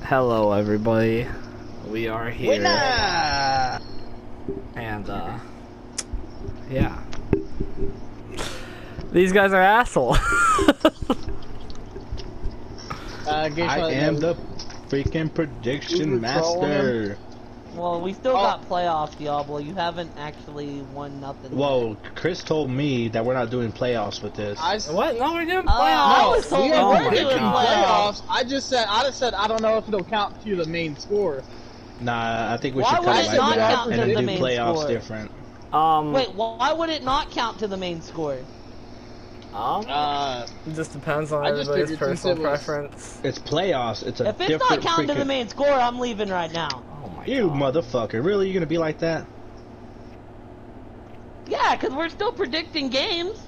Hello everybody, we are here, Winner! and yeah, these guys are assholes. I am the freaking prediction master. Well, we still got playoffs, Diablo. You haven't actually won nothing. Whoa, Chris told me that we're not doing playoffs with this. What? No, we're doing playoffs. I was told we we're are doing doing playoffs. I just said I don't know if it'll count to the main score. Nah, I think we Why should would cut it it not like that count and to then the do main playoffs score? different. Wait, why would it not count to the main score? It just depends on I just everybody's figured since personal it was- preference. It's playoffs. It's a If it's different not counting to the freaking... main score, I'm leaving right now. Oh my You god. motherfucker. Really? You're gonna be like that? Yeah, because we're still predicting games.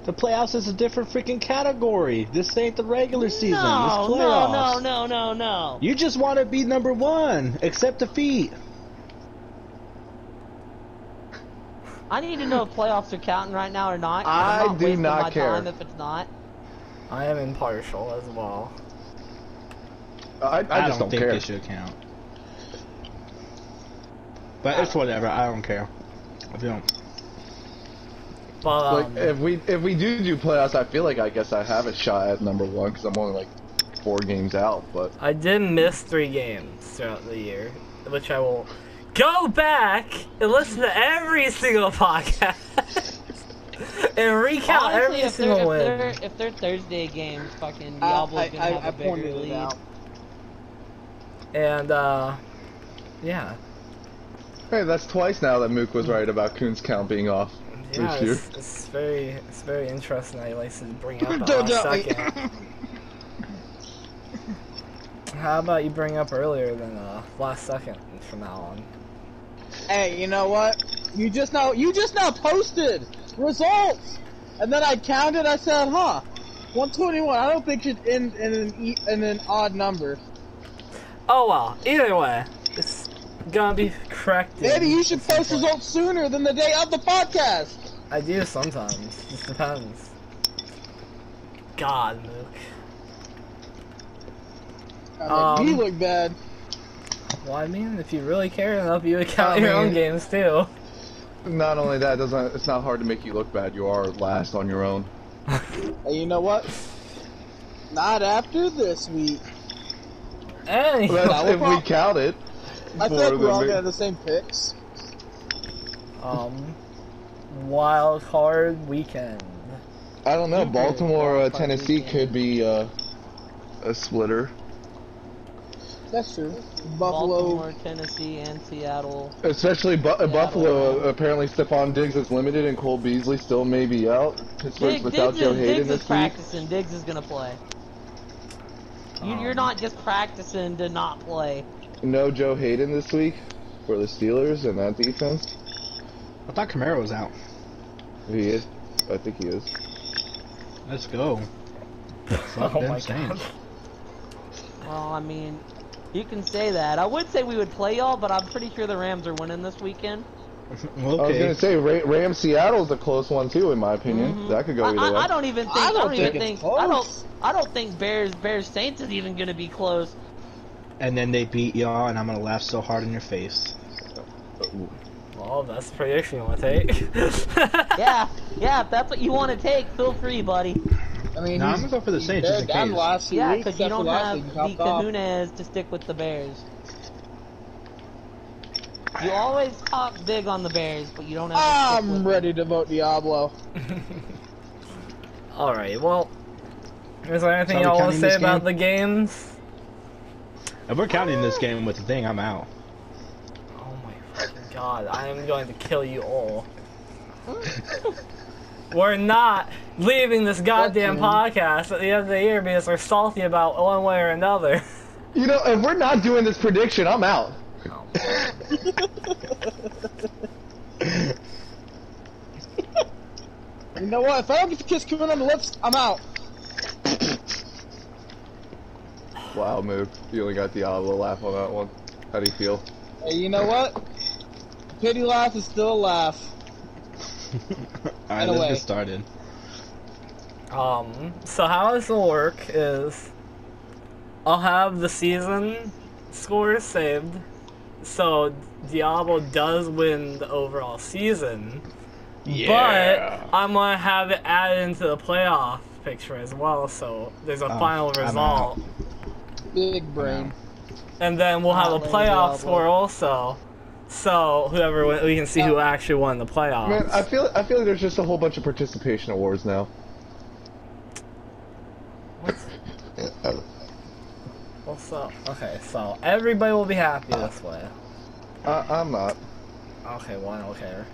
The playoffs is a different freaking category. This ain't the regular season. No, It's playoffs. no. You just want to be number one. Accept defeat. I need to know if playoffs are counting right now or not. 'Cause I I'm not do wasting not my care. time if it's not. I am impartial as well. I just don't think care. it should count. But it's whatever. I don't care. If you don't. But Like if we do playoffs, I feel like I guess I have a shot at number one because I'm only like 4 games out. But I did miss 3 games throughout the year, which I will go back and listen to every single podcast and recount Honestly, every single win. if they're Thursday games, fucking Diablo's gonna have a bigger pointed it lead. out. And yeah. hey, that's twice now that Mook was right about Coon's count being off Yeah, this year. it's very interesting that he likes to bring up Don't last doubt me. second. How about you bring up earlier than last second from now on? Hey, you know what? You just now posted results, and then I counted. I said, 121. I don't think it should end in an odd number. Oh well, either way, it's gonna be corrected. Maybe you should at some post point. results sooner than the day of the podcast. I do sometimes. Just depends. God, Luke. You look bad. Well, I mean, if you really care enough, you would count your I own mean- games too. Not only that, it's not hard to make you look bad. You are last on your own. Hey, you know what? Not after this week. Anyway, That's if we count it. I for think we're the all mi- gonna have the same picks. wild card weekend. I don't know. Baltimore, Wild card Tennessee weekend. could be a splitter. That's true. Buffalo. Baltimore, Tennessee, and Seattle. Especially Buffalo. Apparently, Stephon Diggs is limited, and Cole Beasley still may be out. Pittsburgh's without Joe Hayden Diggs is this week. practicing. Diggs is gonna play. You're not just practicing to not play. No Joe Hayden this week for the Steelers and that defense. I thought Camaro was out. He is. I think he is. Let's go. Fuck Oh them my Saints. god. Well, I mean, you can say that. I would say we would play y'all, but I'm pretty sure the Rams are winning this weekend. I was Okay. gonna say Rams Seattle's a close one too, in my opinion. That could go either way. I don't even think. I don't think it's close. I don't think Bears Saints is even gonna be close. And then they beat y'all, and I'm gonna laugh so hard in your face. Well, that's the prediction you want to take. Yeah, if that's what you want to take, feel free, buddy. I mean, No, I'm gonna go for the Saints just in down case. the last few Yeah, weeks, because you except for don't last have week, he the popped off. kahunas to stick with the Bears. You always talk big on the Bears, but you don't have to stick with I'm them. ready to vote Diablo. Alright, well, is there anything So are we y'all want to counting say this about game? the games? If we're counting this game with the thing, I'm out. Oh my fucking god, I am going to kill you all. We're not leaving this goddamn podcast at the end of the year because we're salty about one way or another. You know, if we're not doing this prediction, I'm out. You know what? If I don't get to kiss Kevin on the lips, I'm out. Wow, Mook. You only got Diablo laugh on that one. How do you feel? Hey, you know what? Pity laugh is still a laugh. Alright, In a let's way. get started. So how this will work is I'll have the season score is saved, so Diablo does win the overall season. Yeah. But I'm gonna have it added into the playoff picture as well, so there's a final I'm result. Big brain. And then we'll have a Lady playoff Diablo. score also. So whoever we can see who actually won the playoffs. Man, I feel like there's just a whole bunch of participation awards now. Well, so so everybody will be happy this way. I'm not. Okay, well, I don't care.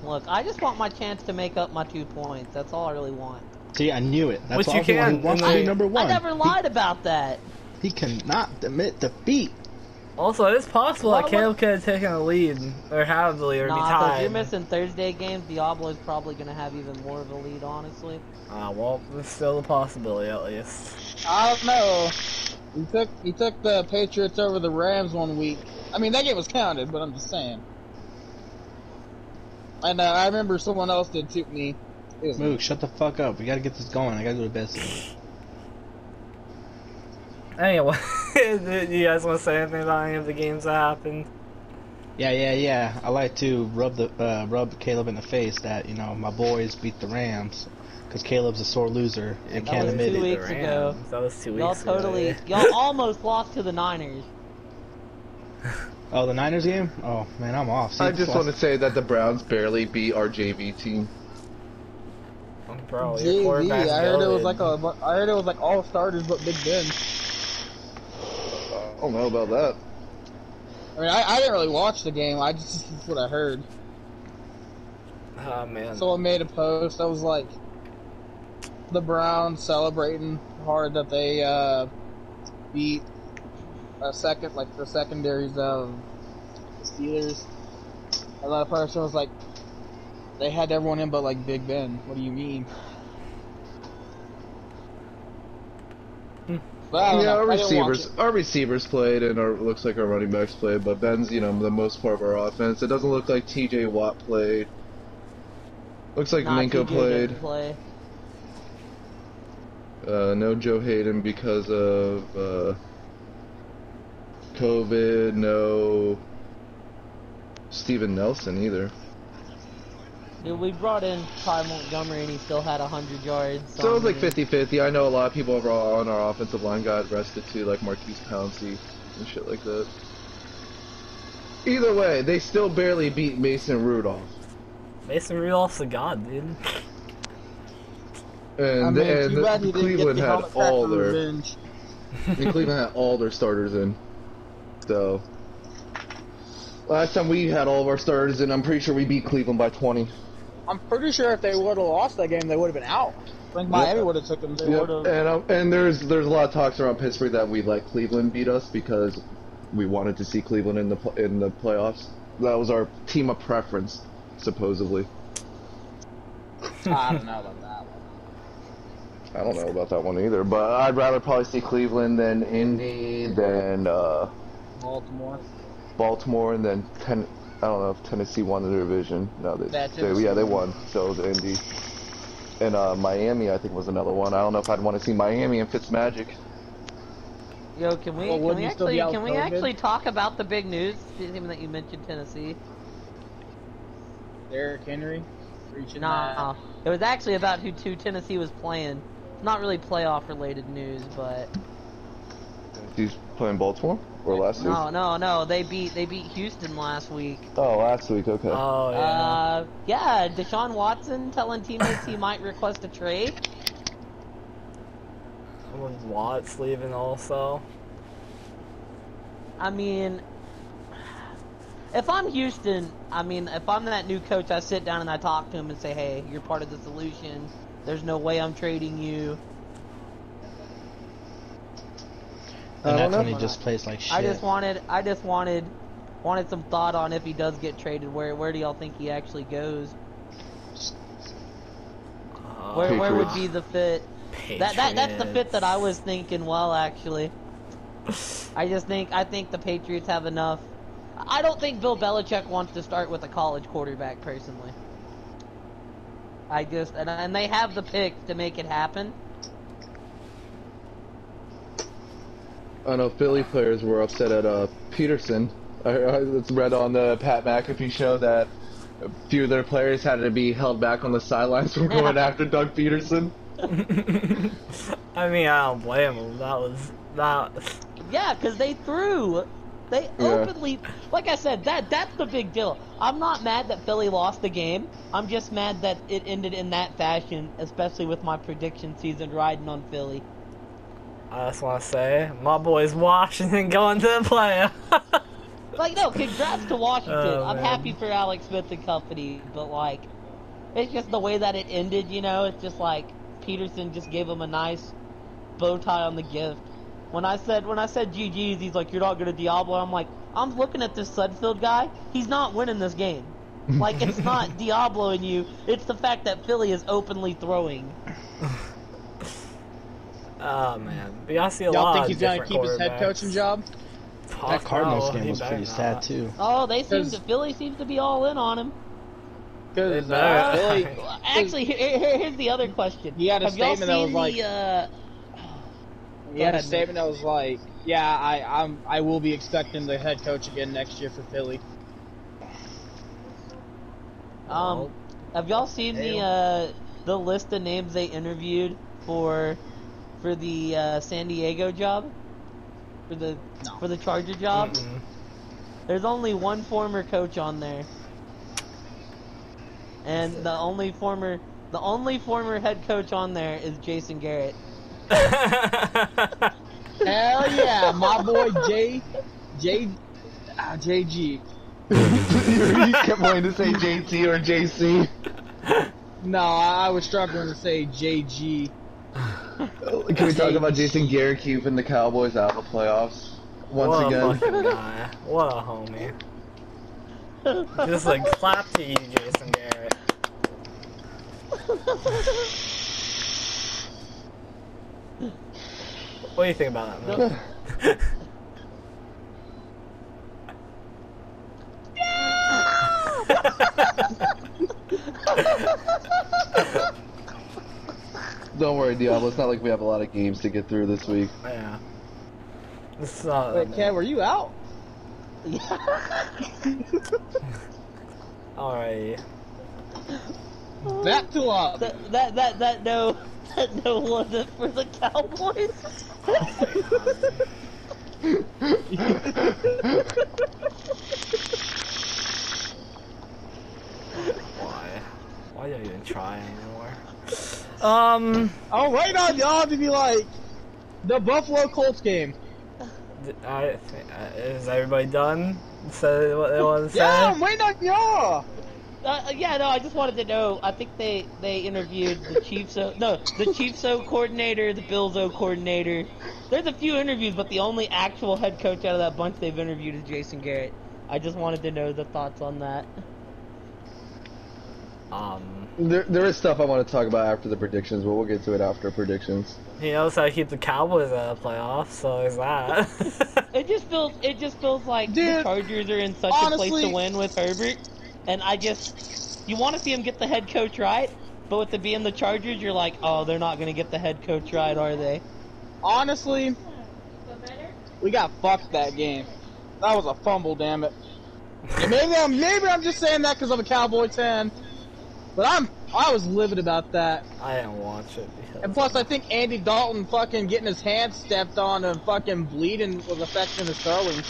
Look, I just want my chance to make up my 2 points. That's all I really want. See, I knew it. That's Which why you I'm the one who can, wants to and be they- number one. I never lied about that. He cannot admit defeat. Also, it is possible that What- Caleb could have taken the lead, or have the lead, or be Nah, because tied. you're missing Thursday games. Diablo's probably gonna have even more of a lead, honestly. Well, there's still a possibility at least. I don't know. He took the Patriots over the Rams 1 week. I mean, that game was counted, but I'm just saying. And I remember someone else did too me. It was Moog, shut the fuck up. We gotta get this going. I gotta go to bed soon. Anyway, do you guys want to say anything about any of the games that happened? Yeah. I like to rub Caleb in the face that, you know, my boys beat the Rams. Because Caleb's a sore loser and that can't was admit 2 it. weeks ago. That was 2 Y'all weeks ago. totally, y'all almost lost to the Niners. Oh, the Niners game? Oh, man, I'm off. See, I just want to say that the Browns barely beat our JV team. Bro, your JV. quarterback's I heard it was goated. like I heard it was like all starters but Big Ben. I don't know about that. I mean, I didn't really watch the game. That's what I heard. Oh man. Someone made a post that was like the Browns celebrating hard that they beat the secondaries of the Steelers. Another person was like, they had everyone in but like Big Ben. What do you mean? But I don't Yeah, know. our I didn't watch receivers played, and looks like our running backs played, but Ben's, you know, the most part of our offense. It doesn't look like T.J. Watt played. Looks like Nah, Minka TJ played. didn't play. No Joe Hayden because of COVID. No Steven Nelson either. Dude, we brought in Ty Montgomery and he still had 100 yards. So it was like I mean, 50-50. I know a lot of people overall on our offensive line got rested too, like Marquise Pouncey and shit like that. Either way, they still barely beat Mason Rudolph. Mason Rudolph's a god, dude. And, too and bad he didn't get Cleveland the had helmet all cracker their revenge. and Cleveland had all their starters in. So last time we had all of our starters in, I'm pretty sure we beat Cleveland by 20. I'm pretty sure if they would have lost that game, they would have been out. I think Miami would have took them. They Yep. would have. And there's a lot of talks around Pittsburgh that we'd like Cleveland beat us because we wanted to see Cleveland in the playoffs. That was our team of preference, supposedly. I don't know about that one. I don't know about that one either, but I'd rather probably see Cleveland than Indy, than Baltimore. and then I don't know if Tennessee won the division. No, they won. So the Indy. And Miami, I think, was another one. I don't know if I'd want to see Miami and Fitzmagic. Yo, can we Well, wouldn't you still be out can we COVID? actually talk about the big news? Even that you mentioned Tennessee. Derrick Henry. Reaching Nah, it was actually about who Tennessee was playing. It's not really playoff related news, but He's playing Baltimore or last week? no, they beat Houston last week. Oh, last week. Okay. Oh yeah. Yeah, Deshaun Watson telling teammates he might request a trade. Watt's leaving also. I mean, if I'm Houston, if I'm that new coach, I sit down and I talk to him and say, hey, you're part of the solution. There's no way I'm trading you. And that's when know. he just plays like shit. I just wanted some thought on if he does get traded. Where do y'all think he actually goes? Where would be the fit? That's the fit that I was thinking. Well, actually, I think the Patriots have enough. I don't think Bill Belichick wants to start with a college quarterback personally. And they have the pick to make it happen. I know Philly players were upset at Peterson. It's read on the Pat McAfee show that a few of their players had to be held back on the sidelines from going after Doug Peterson. I mean, I don't blame them. That was not. Yeah, because they threw. They openly, like I said, that's the big deal. I'm not mad that Philly lost the game. I'm just mad that it ended in that fashion, especially with my prediction season riding on Philly. I just want to say, my boys Washington going to the playoffs. Like, no, congrats to Washington. Oh, I'm man. happy for Alex Smith and company, but like, it's just the way that it ended. You know, it's just like Peterson just gave him a nice bow tie on the gift. When I said GG's, he's like, you're not gonna Diablo. I'm like, I'm looking at this Sudfield guy. He's not winning this game. Like, it's not Diablo in you. It's the fact that Philly is openly throwing. Oh man, but y'all see a Y'all lot think of he's gonna different keep his head coaching job? That Cardinals game he was better pretty not. sad too. Oh, Philly seems to be all in on him. Because Philly, Actually, here's the other question. He had a Have y'all statement that was seen like, he had a ahead, statement that was like, yeah, I will be expecting the head coach again next year for Philly. Have y'all seen the list of names they interviewed for the San Diego job? For the Charger job? Mm-mm. There's only one former coach on there. And the only former head coach on there is Jason Garrett. Hell yeah, my boy JG. You kept wanting to say JT or JC. No, I was struggling to say JG. Can we talk about Jason Garrett keeping the Cowboys out of the playoffs once What again? a fucking guy. What a homie. Just like clap to you, Jason Garrett. What do you think about that, man? Don't worry, Diablo. It's not like we have a lot of games to get through this week. Yeah. This is not. Wait, Kev, were you out? Alright. Back to up. That no wasn't for the Cowboys. Why don't you even try anymore? Oh, wait on y'all to be like the Buffalo Colts game. Is everybody done? Said what they want to say? Yeah, I'm waiting on y'all. Yeah, no, I just wanted to know. I think they interviewed the Chiefs. The Chiefs O coordinator, the Bills O coordinator. There's a few interviews, but the only actual head coach out of that bunch they've interviewed is Jason Garrett. I just wanted to know the thoughts on that. There is stuff I want to talk about after the predictions, but we'll get to it after predictions. He knows how to keep the Cowboys out of the playoffs, so is that. It just feels like Dude, the Chargers are in such a place to win with Herbert, and you want to see him get the head coach right, but with it being the Chargers, you're like, oh, they're not gonna get the head coach right, are they? Honestly, we got fucked that game. That was a fumble, damn it. And maybe I'm just saying that because I'm a Cowboys fan, but I was livid about that. I didn't watch it. And plus, I think Andy Dalton fucking getting his hand stepped on and fucking bleeding was affecting his throwing.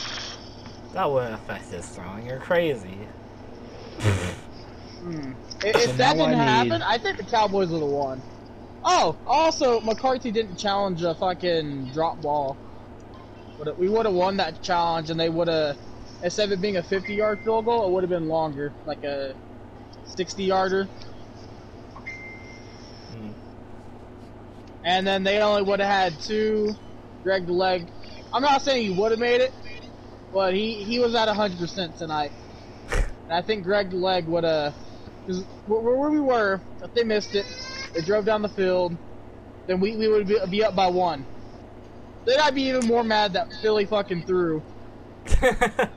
That wouldn't affect his throwing. You're crazy. If that didn't happen, I think the Cowboys would have won. Oh, also, McCarthy didn't challenge a fucking drop ball. We would have won that challenge, and they would have, instead of it being a 50-yard field goal, it would have been longer, like a 60-yarder. And then they only would have had two. Greg the Leg. I'm not saying he would have made it, but he was at 100% tonight. And I think Greg the Leg would have. Because where we were, if they missed it, they drove down the field, then we would be up by one. Then I'd be even more mad that Philly fucking threw. Yeah,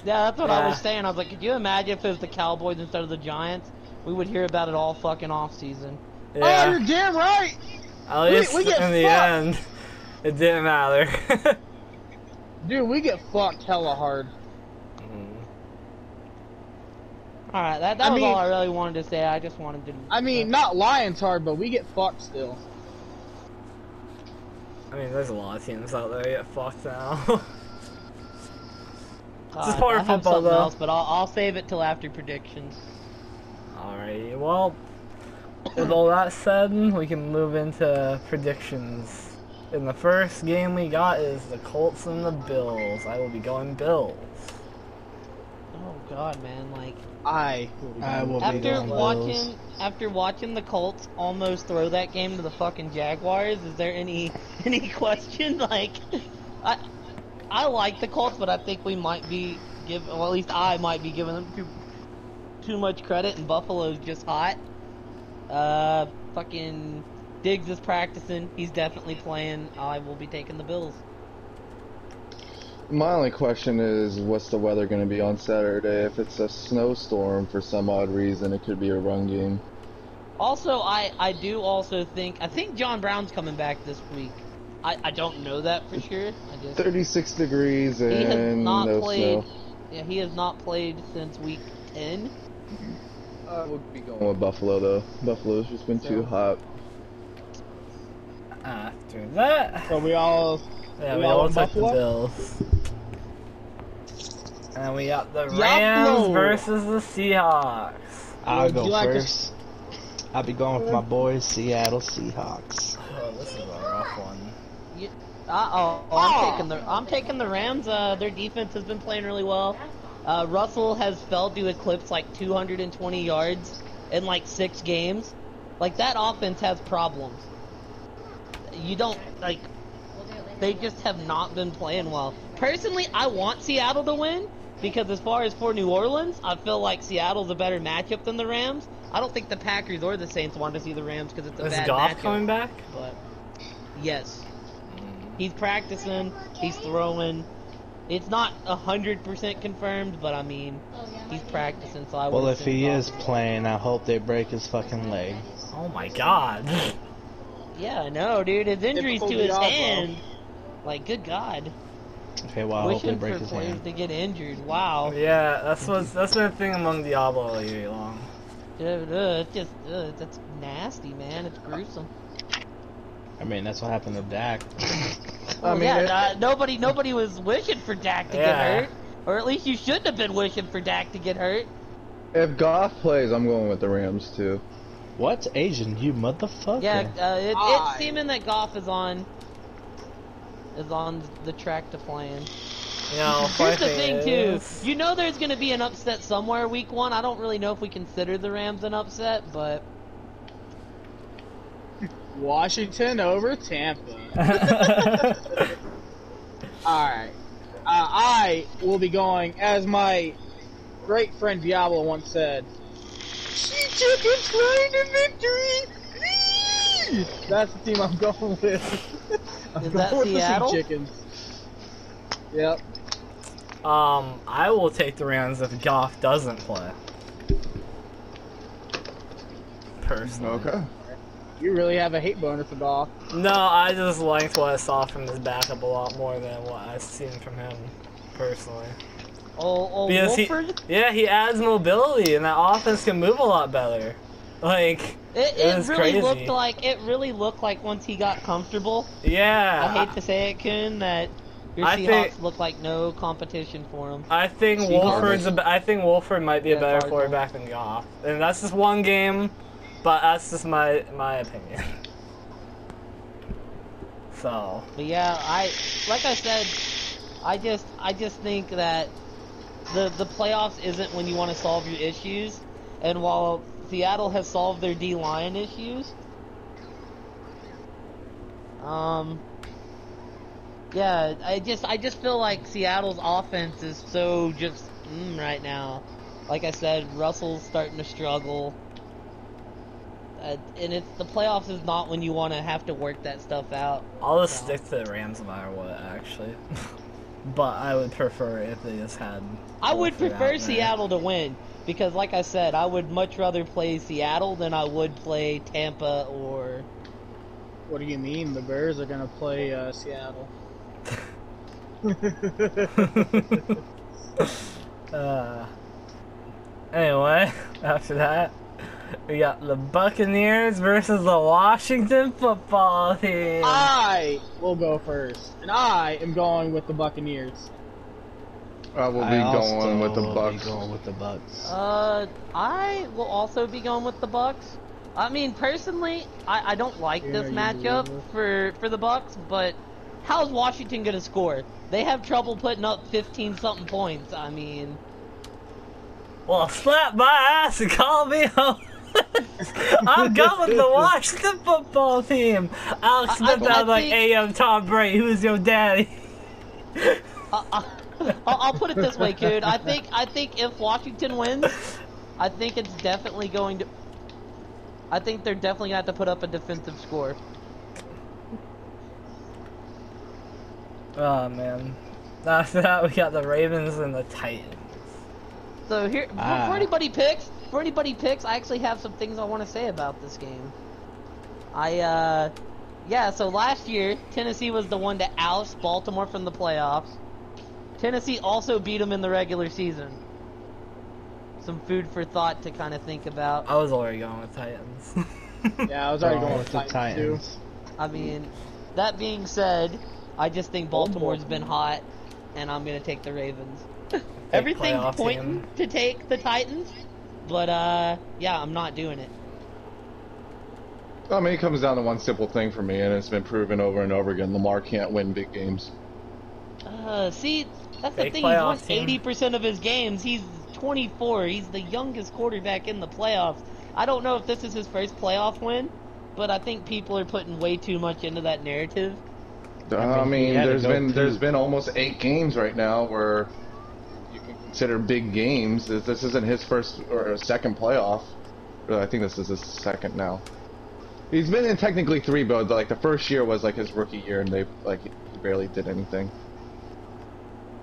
that's what I was saying. I was like, could you imagine if it was the Cowboys instead of the Giants? We would hear about it all fucking off season. Yeah. Oh, you're damn right. At least we get in the end, it didn't matter. Dude, we get fucked hella hard. Alright, that was all I really wanted to say. I just wanted to... I mean, not Lions hard, but we get fucked still. I mean, there's a lot of teams out there that get fucked now. Just part of football, though. Else, but I'll save it till after predictions. Alrighty, well, with all that said, we can move into predictions. And the first game we got is the Colts and the Bills. I will be going Bills. Oh God, man! Like I will be going Bills. After watching the Colts almost throw that game to the fucking Jaguars, is there any question? Like, I like the Colts, but I think we might be well, at least I might be giving them too much credit, and Buffalo's just hot. Fucking Diggs is practicing. He's definitely playing. I will be taking the Bills. My only question is, what's the weather going to be on Saturday? If it's a snowstorm for some odd reason, it could be a run game. Also, I think John Brown's coming back this week. I don't know that for sure. 36 degrees and he has not no played, snow. Yeah, he has not played since week 10. I would be going with Buffalo, though. Buffalo's just been too hot. After that... So we all took the Bills. And we got the Rams versus the Seahawks. I'll go first. I'll be going with my boys, Seattle Seahawks. Oh, this is a rough one. I'm taking the Rams. Their defense has been playing really well. Russell has failed to eclipse like 220 yards in like 6 games. Like, that offense has problems. You don't, like, they just have not been playing well. Personally, I want Seattle to win, because as far as for New Orleans, I feel like Seattle's a better matchup than the Rams. I don't think the Packers or the Saints want to see the Rams because it's a bad matchup. Is Goff coming back? But yes. He's practicing, he's throwing. It's not 100% confirmed, but I mean, he's practicing, so I would. Well, if he is playing, I hope they break his fucking leg. Oh my God. Yeah, I know, dude. His injuries to his hand. Like, good God. Okay, well, I hope they break his hand. Wishing for players to get injured. Wow. Yeah, that's been a thing among Diablo all year long. Dude, that's nasty, man. It's gruesome. I mean, that's what happened to Dak. Nobody was wishing for Dak to get hurt, or at least you shouldn't have been wishing for Dak to get hurt. If Goff plays, I'm going with the Rams too. What? Asian, you motherfucker. Yeah, it's seeming that Goff is on the track to playing. You know, here's the thing too. You know there's going to be an upset somewhere week 1. I don't really know if we consider the Rams an upset, but Washington over Tampa. Alright. I will be going, as my great friend Diablo once said, "She Chickens flying to victory!" That's the team I'm going with. Is that Seattle? Sea Chickens. Yep. I will take the Rams if Goff doesn't play. Personally. Okay. You really have a hate boner for Goff. No, I just liked what I saw from his backup a lot more than what I've seen from him, personally. Because Wolford? He adds mobility, and that offense can move a lot better. Like, it really looked like once he got comfortable. Yeah. I hate to say it, Kun, that your Seahawks look like no competition for him. I think Wolford might be a better quarterback than Goff, and that's just one game, but that's just my opinion. So. But yeah, like I said, I just think that the playoffs isn't when you want to solve your issues, and while Seattle has solved their D-line issues, yeah, I just feel like Seattle's offense is so just right now. Like I said, Russell's starting to struggle, and the playoffs is not when you want to have to work that stuff out. I'll just stick to the Rams no matter what, actually. But I would prefer if they just had. I would prefer Seattle to win because, like I said, I would much rather play Seattle than I would play Tampa or. What do you mean? The Bears are gonna play Seattle. Anyway, after that, we got the Buccaneers versus the Washington football team. I will go first, and I am going with the Buccaneers. I will be going with the Bucks. I will also be going with the Bucks. I mean, personally, I don't like this matchup for the Bucks, but how's Washington gonna score? They have trouble putting up 15-something points. I mean, well, slap my ass and call me home. I'm going with the Washington football team. Alex Smith out like, "Hey, yo, Tom Brady, who's your daddy?" I'll put it this way, Cood. I think if Washington wins, I think it's definitely going to. I think they're definitely gonna have to put up a defensive score. Oh man. After that, we got the Ravens and the Titans. So here, before anybody picks, I actually have some things I want to say about this game. Yeah. So last year, Tennessee was the one to oust Baltimore from the playoffs. Tennessee also beat them in the regular season. Some food for thought to kind of think about. I was already going with Titans. Yeah, I was already going with the Titans too. I mean, that being said, I just think Baltimore's been hot, and I'm gonna take the Ravens. Everything's pointing to take the Titans, but yeah, I'm not doing it. I mean, it comes down to one simple thing for me, and it's been proven over and over again: Lamar can't win big games. See, that's the thing. He's won 80% of his games. He's 24. He's the youngest quarterback in the playoffs. I don't know if this is his first playoff win, but I think people are putting way too much into that narrative. I mean, there's been almost 8 games right now where you can consider big games. This isn't his first or second playoff. I think this is his second now. He's been in technically 3, but like the first year was like his rookie year, and he barely did anything.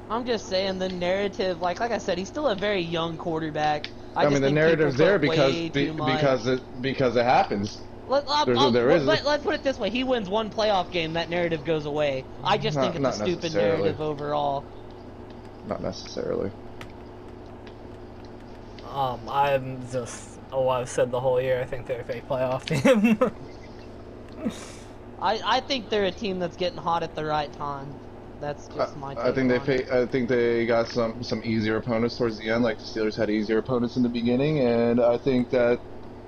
I'm just saying the narrative, like I said, he's still a very young quarterback. I mean, the narrative's there because it happens. Let's put it this way: he wins one playoff game, that narrative goes away. I just think it's a stupid narrative overall. Not necessarily. I'm just I've said the whole year. I think they're a fake playoff team. I think they're a team that's getting hot at the right time. That's just my take. I think they got some easier opponents towards the end. Like the Steelers had easier opponents in the beginning, and I think that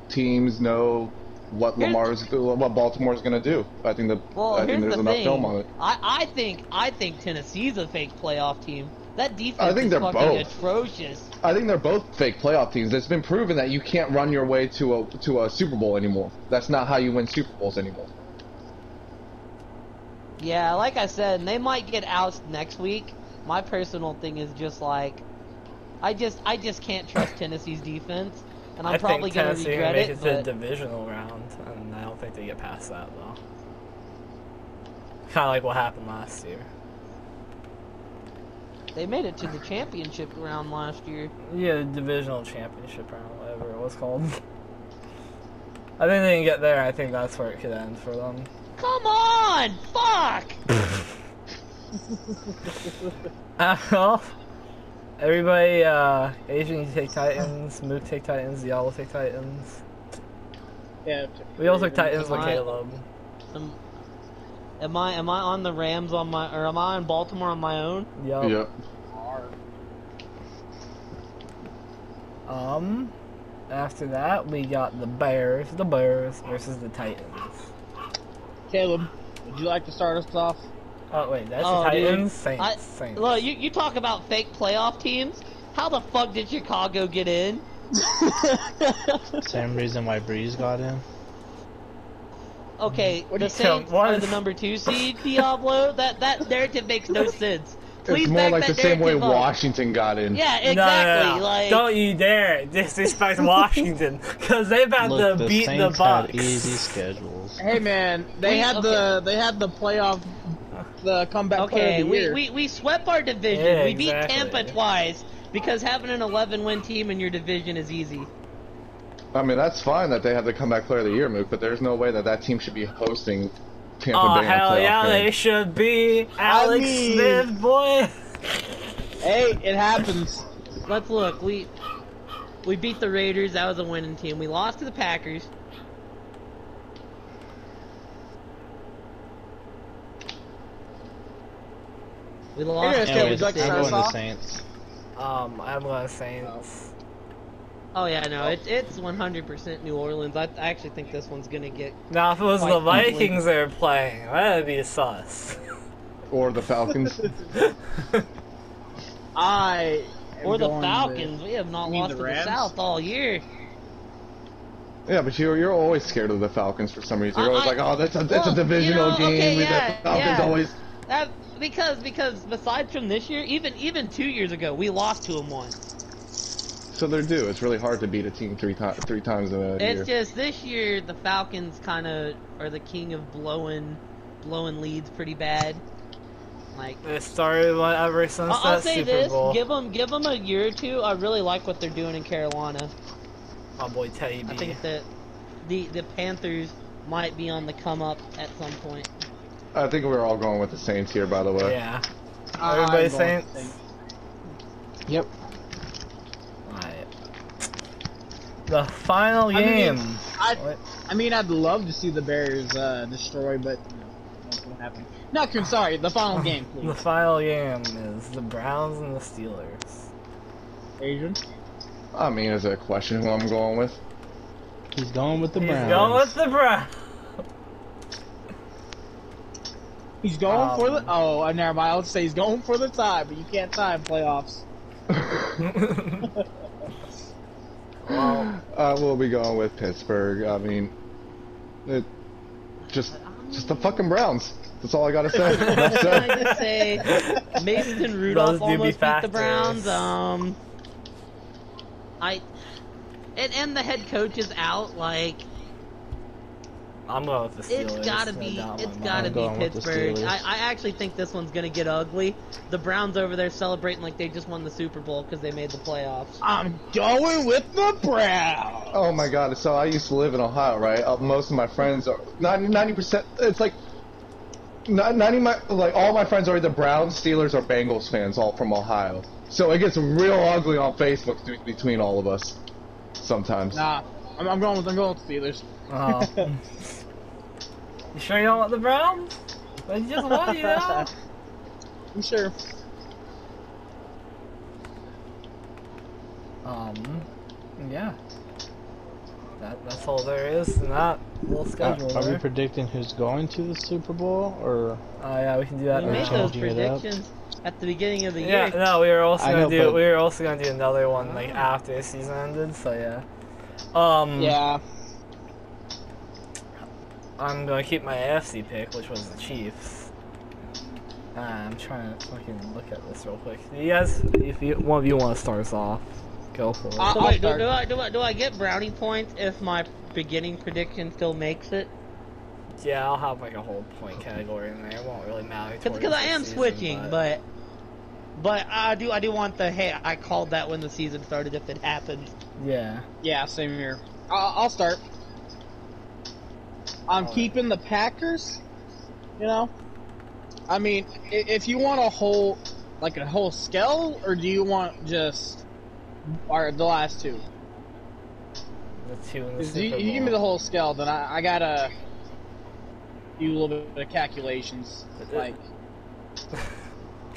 teams know what Baltimore's going to do. I think there's enough film on it. I think Tennessee's a fake playoff team. That defense is fucking atrocious. I think they're both fake playoff teams. It's been proven that you can't run your way to a Super Bowl anymore. That's not how you win Super Bowls anymore. Yeah, like I said, and they might get ousted next week. My personal thing is just like, I just can't trust Tennessee's defense, and I'm probably gonna regret it. I think Tennessee make it to the divisional round, and I don't think they get past that though. Kind of like what happened last year. They made it to the championship round last year. Yeah, the divisional championship round, whatever it was called. I think they can get there. I think that's where it could end for them. Come on! Fuck! Well, everybody, Asian, you take Titans, Mook take Titans, Y'all will take Titans. Yeah. We all took Titans with Caleb. Am I on the Rams or am I on Baltimore on my own? Yep. After that, we got the Bears versus the Titans. Caleb, would you like to start us off? Oh wait, that's the Titans? Saints. Look, you talk about fake playoff teams. How the fuck did Chicago get in? Same reason why Breeze got in. Okay, the Saints are the number 2 seed, Diablo. That narrative makes no sense. Please it's more like the same way Washington got in. Yeah, exactly. No. Like, don't you dare disrespect Washington, because they've had to beat the Bucks. Had easy schedules. Hey man, they had the playoff, the comeback player of the year. We swept our division. Yeah, we beat Tampa twice because having an 11-win team in your division is easy. I mean, that's fine that they have the comeback player of the year, Mook, but there's no way that team should be hosting Tampa Bay in the hell yeah, playoff they game. should be. Alex Smith, boy. Hey, it happens. Let's look. We beat the Raiders. That was a winning team. We lost to the Packers. We lost. Anyways, Would you like to I'm start going us to off? Saints. I'm going Saints. Oh yeah, no, it's 100% New Orleans. I actually think this one's gonna get. Now, if it was quite the Vikings ugly. they were playing, that'd be sus. Or the Falcons. I am Or the going Falcons. with- We have not You mean lost the to the Rams? South all year. Yeah, but you're always scared of the Falcons for some reason. You're always like, oh, it's a divisional you know, game. okay, The yeah, Falcons yeah. always. That because besides from this year, even 2 years ago, we lost to them once. So they're due. It's really hard to beat a team three times in a year. It's just this year the Falcons kind of are the king of blowing leads pretty bad. Like It started ever since I'll that say Super this: Bowl. give them a year or two. I really like what they're doing in Carolina. My boy Teddy I B. think that the Panthers might be on the come up at some point. I think we're all going with the Saints here, by the way. Yeah. I'm Everybody going Saints? Saints. Yep. Alright. The final game. I mean, I'd love to see the Bears destroy, but that's what happened. No, sorry. The final game, The please. final game is the Browns and the Steelers. Asian. I mean, is it a question who I'm going with? He's going with the He's Browns. going with the Browns. He's going for the. Oh, never mind. I would say he's going for the tie, but you can't tie in playoffs. We'll be going with Pittsburgh. I mean, just the fucking Browns. That's all I gotta say. Enough Can I said. just say, Mason Rudolph Those do be almost beat the factors. Browns. And the head coach is out. Like I'm going with the Steelers. it's gotta no be doubt in my I'm going with the Pittsburgh. Steelers. I actually think this one's gonna get ugly. The Browns over there celebrating like they just won the Super Bowl because they made the playoffs. I'm going with the Browns. Oh my god! So I used to live in Ohio, right? Most of my friends are 90%. It's like 90. Like all my friends are either Browns, Steelers, or Bengals fans, all from Ohio. So it gets real ugly on Facebook between all of us. Sometimes. Nah, I'm going with Steelers. Oh. You sure you don't want the Browns? They just won, you know? I'm sure. Yeah. That's all there is in that little schedule Are we there. predicting who's going to the Super Bowl, or Oh yeah, we can do that We Are made now. those changing it up? predictions at the beginning of the Yeah, year. no, we were also I gonna know, do but- we were also gonna do another one like after the season ended, so yeah. Yeah. I'm gonna keep my AFC pick, which was the Chiefs. I'm trying to fucking look at this real quick. You guys, if one of you want to start us off, go for it. So I'll wait, start. do I get brownie points if my beginning prediction still makes it? Yeah, I'll have like a whole point category in there. It won't really matter. Because I am switching, but I do want the hey, I called that when the season started if it happens. yeah. Yeah, same here. I'll start. I'm keeping the Packers. You know, I mean, if you want a whole scale, or do you want just the last two? The two in the 'Cause Super Bowl. you give me the whole scale, then I gotta do a little bit of calculations. Like,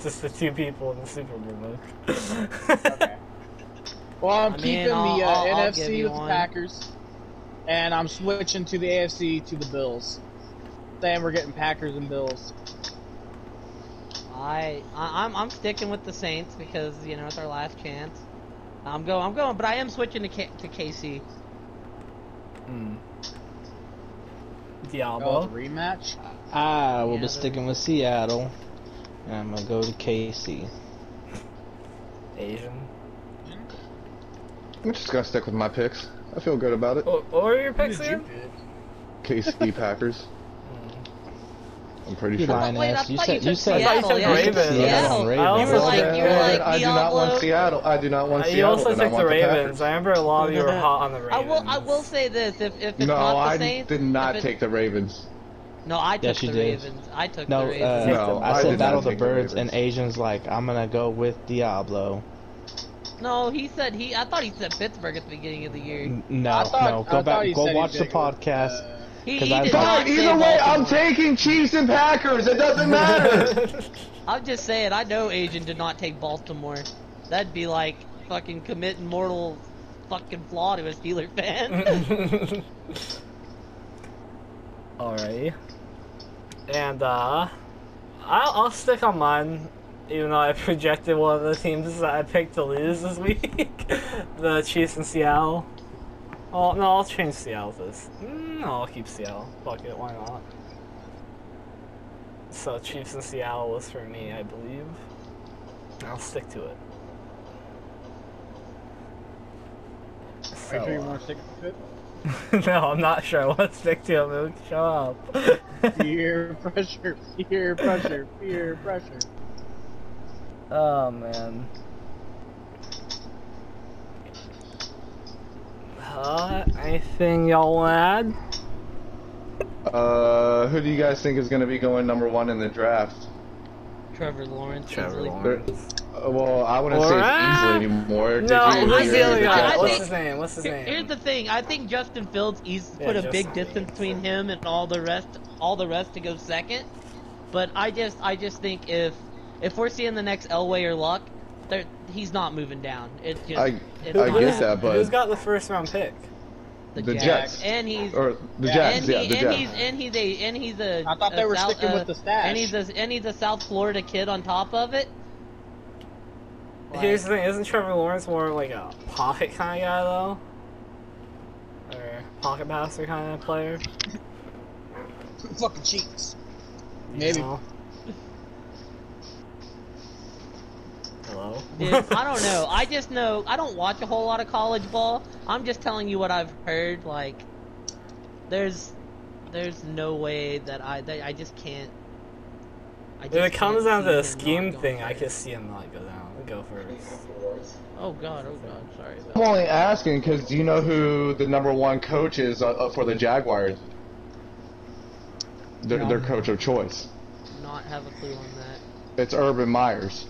Just the two people in the Super Bowl. okay. Well, I'm I mean, keeping I'll the give NFC you with one. the Packers, and I'm switching to the AFC to the Bills. Saying we're getting Packers and Bills. I'm sticking with the Saints because you know it's our last chance. I'm going, but I am switching to KC. Oh, Diablo. the rematch. I will Yeah, be sticking with Seattle, and I'm gonna go to KC. Asian. I'm just gonna stick with my picks. I feel good about it. What were your picks again? KC Packers. I'm pretty You sure. lying Wait, I ass. You thought said you you said said Seattle, yeah, you said Seattle. Seattle. and I Ravens. also You were like, I do not want Diablo. Seattle. I do not want You Seattle. also and I took want the Ravens. Packers. I remember a lot of you were hot on the Ravens. I will say this: if it's No, not the I Saints, did not if take the Ravens. No, I took the did. Ravens. I took No, the Ravens. No, I I said did Battle not of the take the Birds, Ravens. and Asian's like, I'm gonna go with Diablo. No, he said I thought he said Pittsburgh at the beginning of the year. No, go back, go watch the podcast. He I did thought- not say Either way, I'm Baltimore. taking Chiefs and Packers. It doesn't matter. I'm just saying, I know Asian did not take Baltimore. That'd be like fucking committing mortal fucking flaw to a Steeler fan. Alright. And, I'll stick on mine, even though I projected one of the teams that I picked to lose this week. The Chiefs in Seattle. Oh, no, I'll change Seattle to this. No, I'll keep Seattle. Fuck it, why not? So, Chiefs in Seattle was for me, I believe. I'll stick to it. Are you sure you So, want to stick with it? no, I'm not sure. I want to stick to it, Luke. Shut up. Peer pressure, peer pressure, peer pressure. Oh, man. Anything y'all want to add? Who do you guys think is going to be going #1 in the draft? Trevor Lawrence. Trevor easily. Lawrence. Well, I wouldn't say it's easily anymore. No, Did you who's hear the other the guy? draft? What's his name? What's his name? Here's the thing. I think Justin Fields Yeah, put a Justin big distance Fields. between him and all the rest to go second. But I just think if we're seeing the next Elway or Luck, he's not moving down. It just I it's get not that, happening. but Who's got the first round pick? the Jets. And he's Or the Yeah, Jets, yeah, the Jets. and he's a. I thought they were sticking with the stash. And he's a South Florida kid on top of it. Here's the thing, isn't Trevor Lawrence more like a pocket kind of guy, though? Or pocket passer kind of player? Fucking Chiefs. You Maybe. know? Hello? Dude, I don't know. I just know I don't watch a whole lot of college ball. I'm just telling you what I've heard. Like, there's no way that I just can't. If it comes down to the the scheme thing, I could see him not go first. Oh god, sorry. I'm only asking because do you know who the #1 coach is for the Jaguars? Their coach of choice. Not have a clue on that. It's Urban Myers.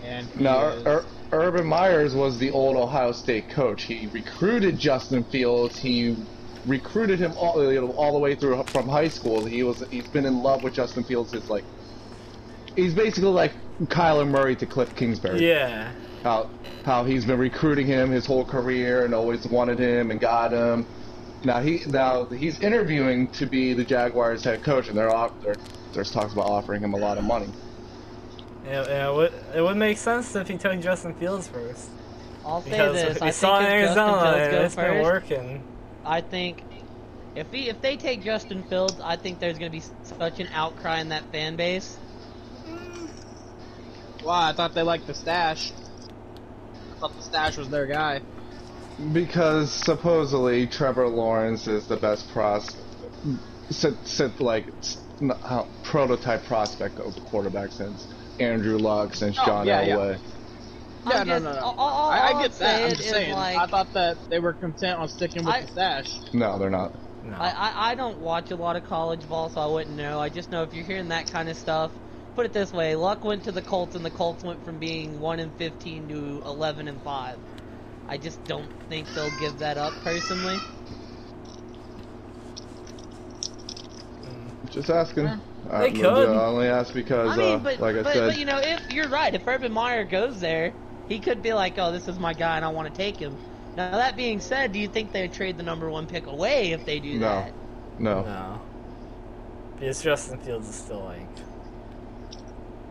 And Now, Urban Myers was the old Ohio State coach. He recruited Justin Fields. He recruited him all the way through from high school. He's been in love with Justin Fields. He's basically like Kyler Murray to Cliff Kingsbury. Yeah. How he's been recruiting him his whole career and always wanted him and got him. Now he's interviewing to be the Jaguars head coach, and there's talks about offering him a lot of money. Yeah, it would make sense if he took Justin Fields first. I'll say Because this. we I saw think in if Justin Arizona, Fields and goes it's been first, working. I think if they take Justin Fields, I think there's gonna be such an outcry in that fan base. wow, I thought they liked the stash. I thought the stash was their guy. Because supposedly Trevor Lawrence is the best prototype prospect of the quarterback since Andrew Luck, since John Elway. Yeah, I'm no. just- I get that. I'm just is, saying. like, I thought that they were content on sticking with the stash. No, they're not. No. I don't watch a lot of college ball, so I wouldn't know. I just know if you're hearing that kind of stuff. Put it this way: Luck went to the Colts, and the Colts went from being 1-15 to 11-5. I just don't think they'll give that up, personally. Just asking. They could. I only ask because, I mean, but said, you know, if you're right, if Urban Meyer goes there, he could be like, "Oh, this is my guy, and I want to take him." Now, that being said, do you think they'd trade the #1 pick away if they do that? no. Because Justin Fields is still, like,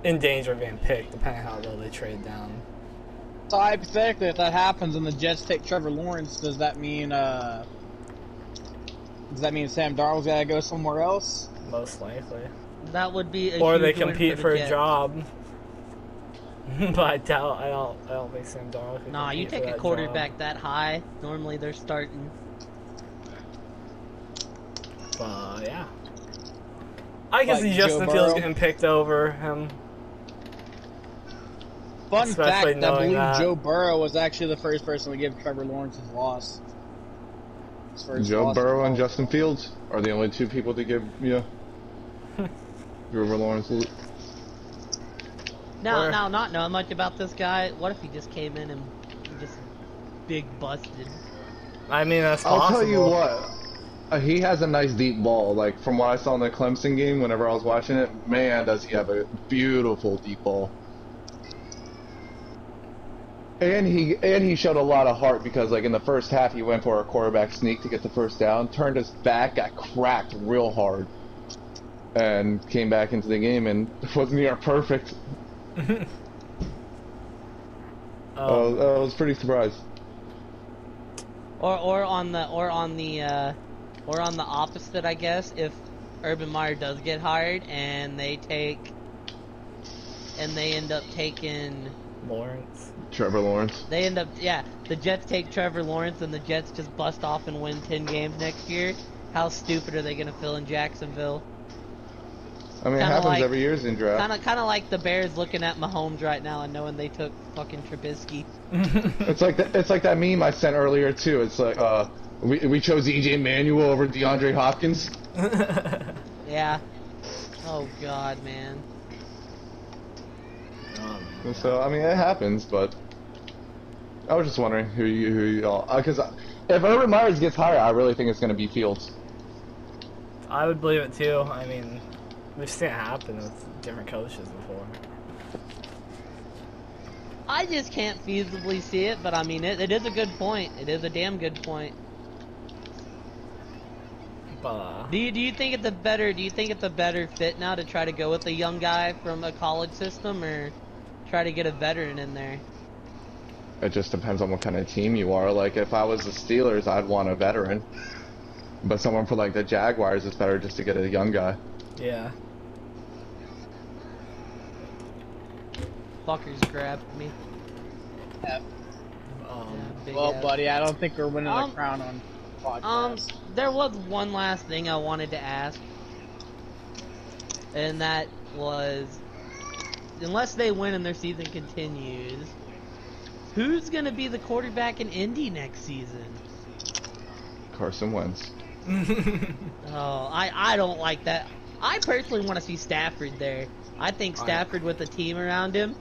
in danger of being picked, depending on how low they trade down. So hypothetically, if that happens and the Jets take Trevor Lawrence, does that mean Sam Darnold's gotta go somewhere else? Most likely. That would be a Or they huge win compete the for a Jets. job. But I don't think Sam Darnold can Nah, you compete for take a that quarterback job. that high, normally they're starting. But, yeah. I can Like see Joe Justin Fields Burrow? getting picked over him. Fun Especially fact, I knowing believe that. Joe Burrow was actually the first person to give Trevor Lawrence his loss. His first Joe loss Burrow in and college. Justin Fields are the only two people to give Trevor Lawrence. Now, not knowing much about this guy, what if he just came in and just big busted? I mean, that's possible. I'll tell you what. He has a nice deep ball. Like, from what I saw in the Clemson game, whenever I was watching it, man, does he have a beautiful deep ball. And he showed a lot of heart because, like, in the first half, he went for a quarterback sneak to get the first down, turned his back, got cracked real hard, and came back into the game and was near perfect. I was pretty surprised. Or on the opposite, I guess, if Urban Meyer does get hired and they end up taking Trevor Lawrence. They end up, the Jets take Trevor Lawrence and the Jets just bust off and win 10 games next year. How stupid are they going to feel in Jacksonville? I mean, it happens every year in draft. Kind of like the Bears looking at Mahomes right now and knowing they took fucking Trubisky. It's like that meme I sent earlier too. It's like we chose EJ Manuel over DeAndre Hopkins. Yeah. Oh God, man. So I mean, it happens, but I was just wondering who you all, because if Urban Meyer gets hired, I really think it's going to be Fields. I would believe it too. I mean, we've seen it happen with different coaches before. I just can't feasibly see it, but I mean, it is a good point. It is a damn good point. Do you think it's a better fit now to try to go with a young guy from a college system, or try to get a veteran in there? It just depends on what kind of team you are. Like, if I was the Steelers, I'd want a veteran. But someone for, like, the Jaguars, it's better just to get a young guy. Yeah. Fuckers grabbed me. Yeah. Well, buddy, I don't think we're winning the crown on podcast. There was one last thing I wanted to ask. And that was, unless they win and their season continues, who's going to be the quarterback in Indy next season? Carson Wentz. I don't like that. I personally want to see Stafford there. I think Stafford with a team around him.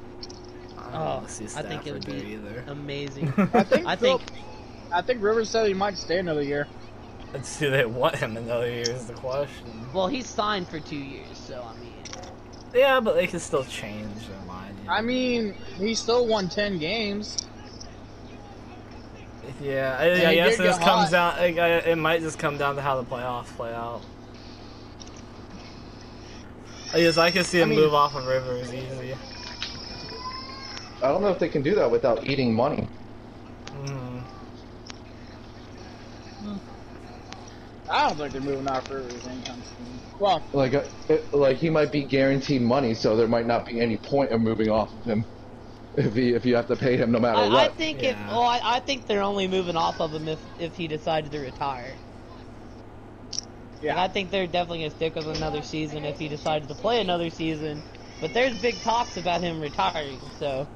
I think it would be amazing. I think Rivers said he might stay another year. Let's see, they want him another year is the question. Well, he's signed for 2 years, so I mean. Yeah, but they can still change their mind. I mean, he still won 10 games. Yeah, I guess it just comes down. It might just come down to how the playoffs play out. I can see him move off of Rivers easy. I don't know if they can do that without eating money. I don't think they're moving off Rivers anytime soon. Well, like he might be guaranteed money, so there might not be any point of moving off of him if you have to pay him no matter what. I think they're only moving off of him if he decided to retire. Yeah, I think they're definitely gonna stick with another season if he decided to play another season. But there's big talks about him retiring, so.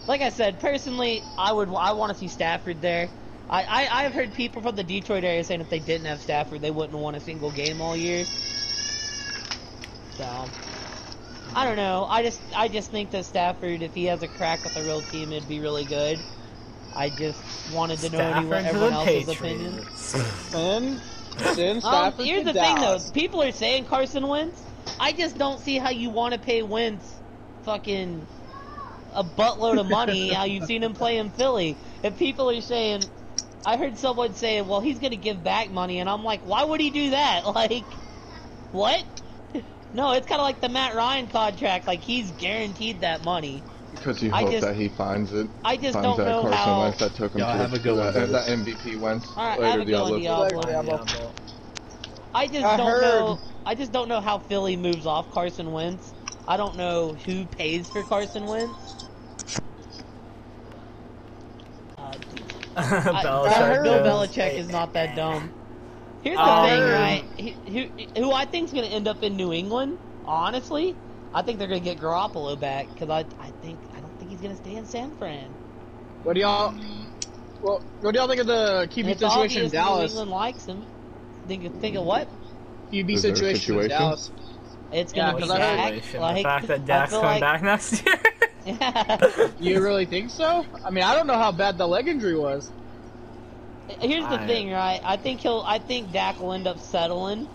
Like I said, personally, I want to see Stafford there. I've heard people from the Detroit area saying if they didn't have Stafford, they wouldn't have won a single game all year. So, I don't know. I just think that Stafford, if he has a crack with a real team, it'd be really good. I just wanted to know everyone else's opinion. Here's the thing, though. People are saying Carson Wentz. I just don't see how you want to pay Wentz fucking a buttload of money how you've seen him play in Philly. If people are saying, I heard someone saying, well, he's going to give back money, and I'm like, why would he do that? Like, what? No, it's kind of like the Matt Ryan contract. Like, he's guaranteed that money. Because you hope that he finds it. I just don't know how. Wentz that took him to have a good one. That MVP Wentz. All right, have a good one, Diablo. I just don't know how Philly moves off Carson Wentz. I don't know who pays for Carson Wentz. Bill Belichick is not that dumb. Here's the thing, right? Who I think is going to end up in New England, honestly, I think they're going to get Garoppolo back, because I don't think he's going to stay in San Fran. What do y'all think of the QB situation in Dallas? New England likes him. Think of what? QB situation with Dallas. It's gonna be Dak. The fact that Dak's coming back next year. Yeah. You really think so? I mean, I don't know how bad the leg injury was. Here's the thing, right? I think Dak will end up settling.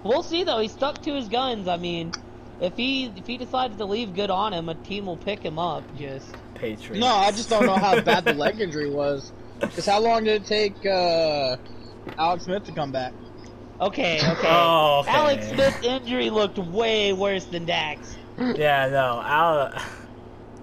We'll see though. He stuck to his guns. I mean, if he decides to leave good on him, a team will pick him up. Just Patriots. No, I just don't know how bad the leg injury was. Because how long did it take Alex Smith to come back? Okay. Oh, okay. Alex Smith's injury looked way worse than Dak's. Yeah, no,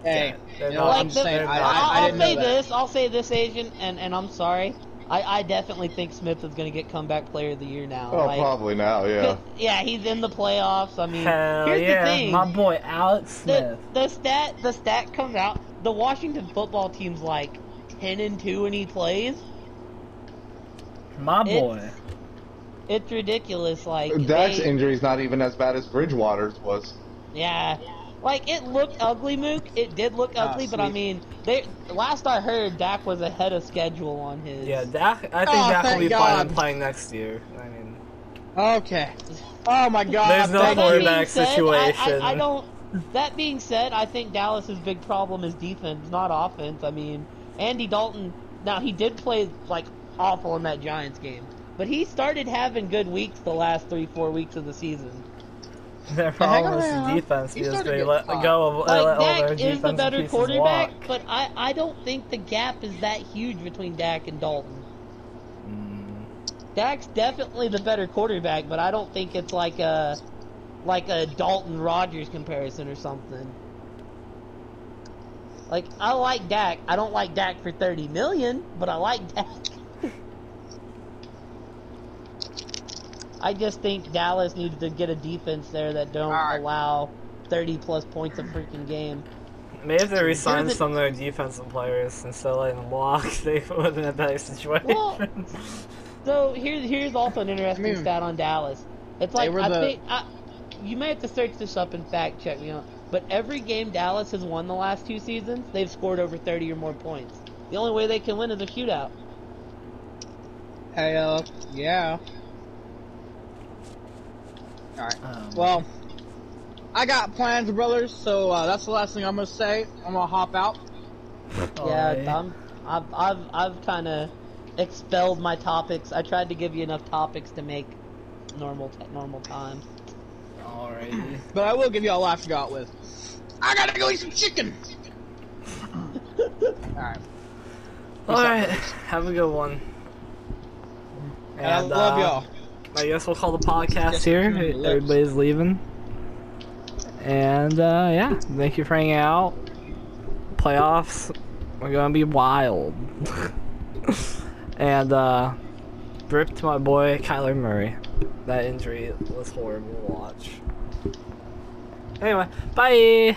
Hey, yeah, you know, I'm just saying, I didn't know that. I'll say this, Asian, and I'm sorry. I definitely think Smith is going to get comeback player of the year now. Oh, probably now, yeah. Yeah, he's in the playoffs. I mean, Hell here's yeah, the thing. my boy Alex Smith. The stat comes out. The Washington football team's like 10-2 when he plays. My boy. It's ridiculous. Like Dak's injury's not even as bad as Bridgewater's was. Yeah. Like, it looked ugly, Mook. It did look ugly, but I mean, last I heard, Dak was ahead of schedule on his. Yeah, Dak. I think Dak will be fine and playing next year. I mean. Okay. Oh my God. There's no quarterback situation. I don't. That being said, I think Dallas's big problem is defense, not offense. I mean, Andy Dalton. Now he did play like awful in that Giants game, but he started having good weeks the last 3-4 weeks of the season. Their problem is the defense because they let go of like Dak is the better quarterback, walk. but I don't think the gap is that huge between Dak and Dalton. Dak's definitely the better quarterback, but I don't think it's like a Dalton Rodgers comparison or something. Like, I like Dak. I don't like Dak for $30 million, but I like Dak. I just think Dallas needed to get a defense there that don't allow 30+ points a freaking game. Maybe if they re-signed some of their defensive players instead of letting them walk, they would have been in a better situation. Well, so here's also an interesting stat on Dallas. It's like you may have to search this up and fact check me on, but every game Dallas has won the last 2 seasons, they've scored over 30 or more points. The only way they can win is a shootout. Hell, yeah. Alright, well, I got plans, brothers, so that's the last thing I'm gonna say. I'm gonna hop out. Yeah, I've kind of expelled my topics. I tried to give you enough topics to make normal time. Alrighty. But I will give you all I forgot with. I gotta go eat some chicken! Alright, have a good one. And I love y'all. I guess we'll call the podcast here. Everybody's leaving. And, yeah, thank you for hanging out. Playoffs are gonna be wild. And, rip to my boy Kyler Murray. That injury was horrible to watch. Anyway, bye!